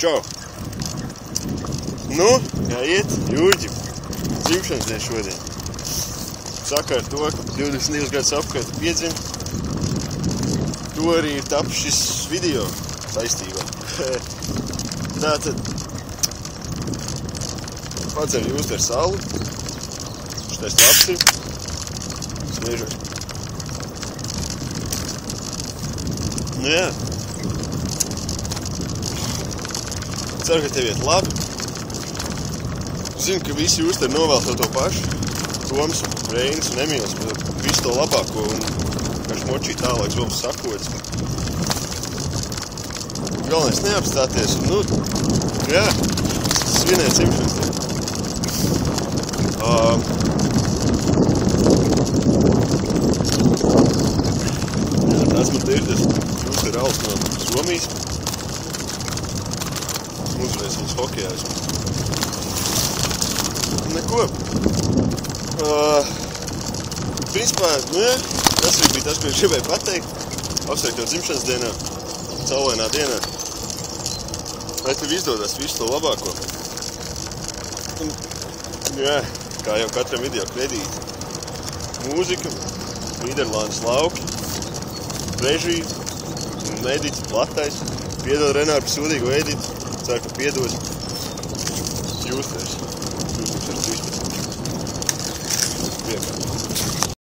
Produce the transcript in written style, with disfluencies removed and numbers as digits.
Čau! Nu, kā iet, Jurģim? Dzimšanas diena šodien. Saka ar to, ka 22 gadus apkārt piedzim. To arī ir tapis šis video saistībā. Tātad padzeru jūs ar salu. Šitais labs ir. Smiežos. Nu jā. Ceru, ka tev iet labi. Zinu, ka visi jūs te novēl to pašu. Toms, Reinis un Emīls. Visu to labāko un vienkārši močī tālāk zobus sakots. Galvenais neapstāties un, nu, jā, svinēt dzimšanas dienu. Tas man ir tas jūs te Rauls no Somijas. Uzreiz mums hokejā esmu. Neko. Principā, nu jā, tas arī bija tas, ko es gribēju pateikt. Apsveikt jau dzimšanas dienā, saulainā dienā. Lai tev izdodas visu to labāko. Un, jā, kā jau katram video kredīti. Mūzika, Nīderlandes lauki, režija, Edita, Latais. Piedod Renāru par sūdīgo Editu. Ceru, ka piedod. Jūs mums ar 13. Vienkārši.